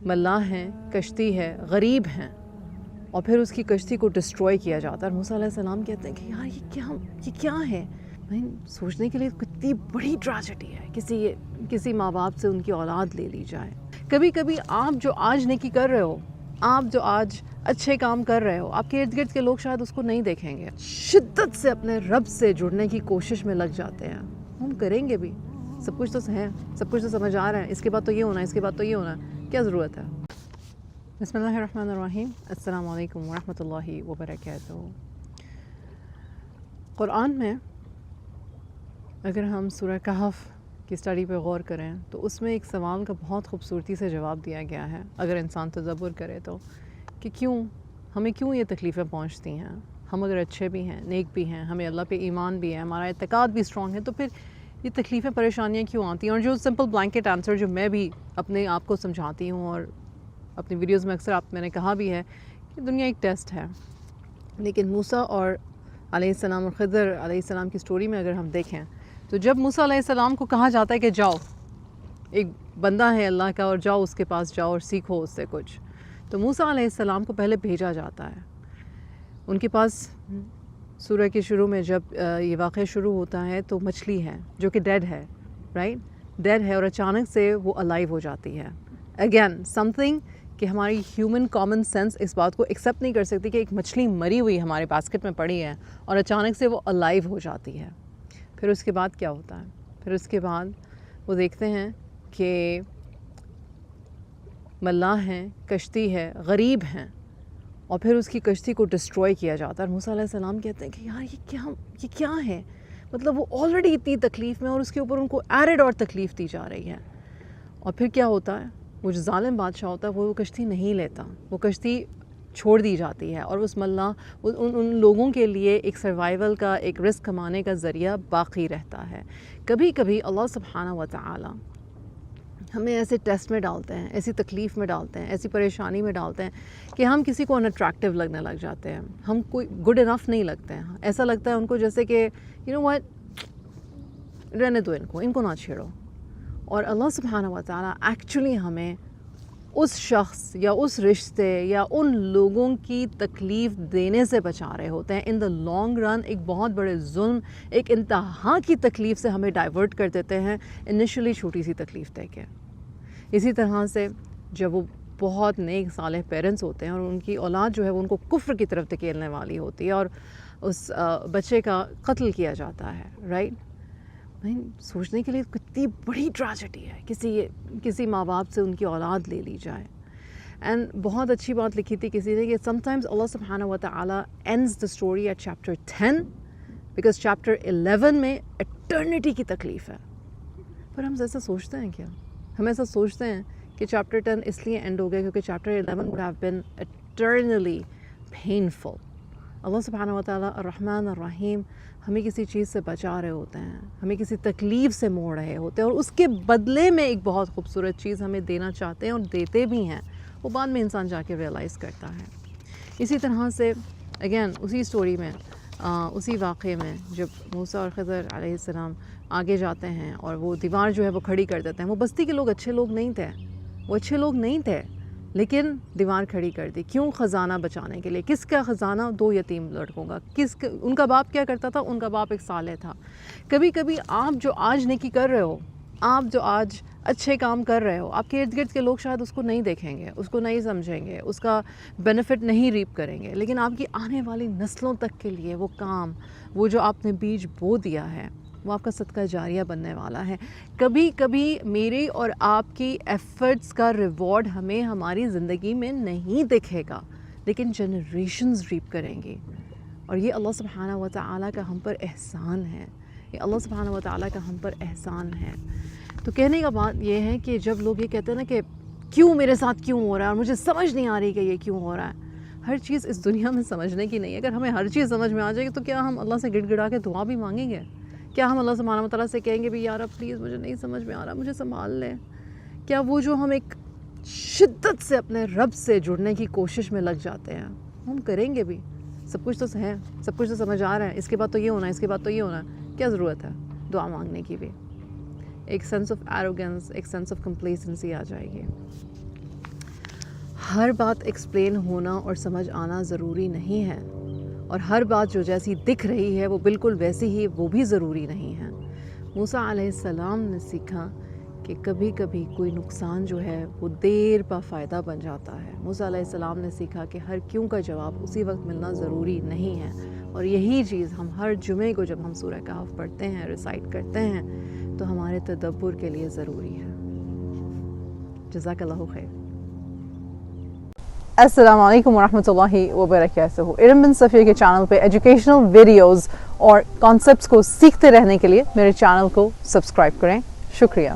ملاح ہیں، کشتی ہے، غریب ہیں، اور پھر اس کی کشتی کو ڈسٹروائے کیا جاتا ہے۔ اور موسیٰ علیہ السلام کہتے ہیں کہ یار یہ کیا ہے؟ سوچنے کے لیے کتنی بڑی ٹریجڈی ہے، کسی ماں باپ سے ان کی اولاد لے لی جائے۔ کبھی کبھی آپ جو آج نیکی کر رہے ہو، آپ جو آج اچھے کام کر رہے ہو، آپ کے ارد گرد کے لوگ شاید اس کو نہیں دیکھیں گے، شدت سے اپنے رب سے جڑنے کی کوشش میں لگ جاتے ہیں۔ ہم کریں گے بھی، سب کچھ تو ہے، سب کچھ تو سمجھ آ رہا ہے، اس کے بعد تو یہ ہونا ہے، اس کے بعد تو یہ ہونا ہے، کیا ضرورت ہے؟ بسم اللہ الرحمن الرحیم، السلام علیکم ورحمۃ اللہ وبرکاتہ۔ قرآن میں اگر ہم سورہ کہف کی اسٹڈی پہ غور کریں تو اس میں ایک سوال کا بہت خوبصورتی سے جواب دیا گیا ہے، اگر انسان تدبر کرے تو، کہ ہمیں کیوں یہ تکلیفیں پہنچتی ہیں؟ ہم اگر اچھے بھی ہیں، نیک بھی ہیں، ہمیں اللہ پہ ایمان بھی ہے، ہمارا اعتقاد بھی اسٹرانگ ہے، تو پھر یہ تکلیفیں پریشانیاں کیوں آتی ہیں؟ اور جو سمپل بلینکٹ آنسر جو میں بھی اپنے آپ کو سمجھاتی ہوں اور اپنی ویڈیوز میں اکثر میں نے کہا بھی ہے کہ دنیا ایک ٹیسٹ ہے، لیکن موسیٰ اور علیہ السلام اور خضر علیہ السلام کی سٹوری میں اگر ہم دیکھیں تو جب موسیٰ علیہ السلام کو کہا جاتا ہے کہ جاؤ، ایک بندہ ہے اللہ کا اور جاؤ اس کے پاس جاؤ اور سیکھو اس سے کچھ، تو موسیٰ علیہ السلام کو پہلے بھیجا جاتا ہے ان کے پاس۔ سورہ کے شروع میں جب یہ واقعہ شروع ہوتا ہے تو مچھلی ہے جو کہ ڈیڈ ہے، رائٹ، ڈیڈ ہے، اور اچانک سے وہ الائیو ہو جاتی ہے۔ اگین سم تھنگ کہ ہماری ہیومن کامن سینس اس بات کو ایکسیپٹ نہیں کر سکتی کہ ایک مچھلی مری ہوئی ہمارے باسکٹ میں پڑی ہے اور اچانک سے وہ الائیو ہو جاتی ہے۔ پھر اس کے بعد کیا ہوتا ہے؟ پھر اس کے بعد وہ دیکھتے ہیں کہ ملاح ہیں، کشتی ہے، غریب ہیں، اور پھر اس کی کشتی کو ڈسٹروائے کیا جاتا ہے۔ اور موسیٰ علیہ السلام کہتے ہیں کہ یار یہ کیا ہے؟ مطلب وہ آلریڈی اتنی تکلیف میں اور اس کے اوپر ان کو ایڈڈ اور تکلیف دی جا رہی ہے۔ اور پھر کیا ہوتا ہے؟ وہ جو ظالم بادشاہ ہوتا ہے وہ کشتی نہیں لیتا، وہ کشتی چھوڑ دی جاتی ہے، اور اس ملاح ان لوگوں کے لیے ایک سروائیول کا، ایک رزق کمانے کا ذریعہ باقی رہتا ہے۔ کبھی کبھی اللہ سبحانہ و تعالی ہمیں ایسے ٹیسٹ میں ڈالتے ہیں، ایسی تکلیف میں ڈالتے ہیں، ایسی پریشانی میں ڈالتے ہیں کہ ہم کسی کو ان اٹریکٹیو لگنے لگ جاتے ہیں، ہم کوئی گڈ انف نہیں لگتے ہیں، ایسا لگتا ہے ان کو جیسے کہ یو نو واٹ، رہنے دو ان کو نہ چھیڑو۔ اور اللہ سبحانہ و تعالیٰ ایکچولی ہمیں اس شخص یا اس رشتے یا ان لوگوں کی تکلیف دینے سے بچا رہے ہوتے ہیں۔ ان دا لانگ رن ایک بہت بڑے ظلم، ایک انتہا کی تکلیف سے ہمیں ڈائیورٹ کر دیتے ہیں، انیشلی چھوٹی سی تکلیف دے کے۔ اسی طرح سے جب وہ بہت نیک صالح پیرنٹس ہوتے ہیں اور ان کی اولاد جو ہے وہ ان کو کفر کی طرف دھکیلنے والی ہوتی ہے اور اس بچے کا قتل کیا جاتا ہے، رائٹ، سوچنے کے لیے کتنی بڑی ٹریجڈی ہے، کسی ماں باپ سے ان کی اولاد لے لی جائے۔ اینڈ بہت اچھی بات لکھی تھی کسی نے کہ سم ٹائمز اللہ سبحانہ و تعالیٰ ends the story eight chapter 10 because chapter 11 میں ایٹرنٹی کی تکلیف ہے۔ پر ہم ایسا سوچتے ہیں کیا؟ ہم ایسا سوچتے ہیں کہ چیپٹر 10 اس لیے اینڈ ہو گیا کیونکہ chapter 11 would have been eternally painful۔ اللہ سبحانہ و تعالیٰ الرحمن الرحیم ہمیں کسی چیز سے بچا رہے ہوتے ہیں، ہمیں کسی تکلیف سے موڑ رہے ہوتے ہیں، اور اس کے بدلے میں ایک بہت خوبصورت چیز ہمیں دینا چاہتے ہیں اور دیتے بھی ہیں، وہ بعد میں انسان جا کے ریئلائز کرتا ہے۔ اسی طرح سے اگین اسی اسٹوری میں، اسی واقعے میں جب موسیٰ اور خضر علیہ السلام آگے جاتے ہیں اور وہ دیوار جو ہے وہ کھڑی کر دیتے ہیں، وہ بستی کے لوگ اچھے لوگ نہیں تھے، لیکن دیوار کھڑی کر دی، کیوں؟ خزانہ بچانے کے لیے۔ کس کا خزانہ؟ 2 یتیم لڑکوں کا۔ ان کا باپ کیا کرتا تھا؟ ان کا باپ ایک صالح تھا۔ کبھی کبھی آپ جو آج نیکی کر رہے ہو، آپ جو آج اچھے کام کر رہے ہو، آپ کے ارد گرد کے لوگ شاید اس کو نہیں دیکھیں گے، اس کو نہیں سمجھیں گے، اس کا بینیفٹ نہیں ریپ کریں گے، لیکن آپ کی آنے والی نسلوں تک کے لیے وہ کام، وہ جو آپ نے بیج بو دیا ہے، وہ آپ کا صدقہ جاریہ بننے والا ہے۔ کبھی کبھی میری اور آپ کی ایفرٹس کا ریوارڈ ہمیں ہماری زندگی میں نہیں دکھے گا، لیکن جنریشنز ریپ کریں گی، اور یہ اللہ سبحانہ و تعالیٰ کا ہم پر احسان ہے، یہ اللہ سبحانہ و تعالیٰ کا ہم پر احسان ہے۔ تو کہنے کا بات یہ ہے کہ جب لوگ یہ کہتے ہیں نا کہ کیوں میرے ساتھ کیوں ہو رہا ہے اور مجھے سمجھ نہیں آ رہی کہ یہ کیوں ہو رہا ہے، ہر چیز اس دنیا میں سمجھنے کی نہیں ہے۔ اگر ہمیں ہر چیز سمجھ میں آ جائے گی تو کیا ہم اللہ سے گڑ گڑا کے دعا بھی مانگیں گے؟ کیا ہم اللہ سبحانہ و تعالیٰ سے کہیں گے بھی یار اب پلیز مجھے نہیں سمجھ میں آ رہا، مجھے سنبھال لیں؟ کیا وہ جو ہم ایک شدت سے اپنے رب سے جڑنے کی کوشش میں لگ جاتے ہیں، ہم کریں گے بھی، سب کچھ تو ہے، سب کچھ تو سمجھ آ رہا ہے، اس کے بعد تو یہ ہونا ہے، اس کے بعد تو یہ ہونا ہے، کیا ضرورت ہے دعا مانگنے کی بھی؟ ایک سینس آف ایروگنس، ایک سینس آف کمپلیسنسی آ جائے گی۔ ہر بات ایکسپلین ہونا اور سمجھ آنا ضروری نہیں ہے، اور ہر بات جو جیسی دکھ رہی ہے وہ بالکل ویسی ہی وہ بھی ضروری نہیں ہے۔ موسیٰ علیہ السلام نے سیکھا کہ کبھی کبھی کوئی نقصان جو ہے وہ دیر پا فائدہ بن جاتا ہے۔ موسیٰ علیہ السلام نے سیکھا کہ ہر کیوں کا جواب اسی وقت ملنا ضروری نہیں ہے، اور یہی چیز ہم ہر جمعے کو جب ہم سورہ کہف پڑھتے ہیں، ریسائٹ کرتے ہیں، تو ہمارے تدبر کے لیے ضروری ہے۔ جزاک اللہ خیر۔ السلام علیکم ورحمۃ اللہ وبرکاتہ۔ ارم بن صفیہ کے چینل پہ ایجوکیشنل ویڈیوز اور کانسیپٹس کو سیکھتے رہنے کے لیے میرے چینل کو سبسکرائب کریں۔ شکریہ۔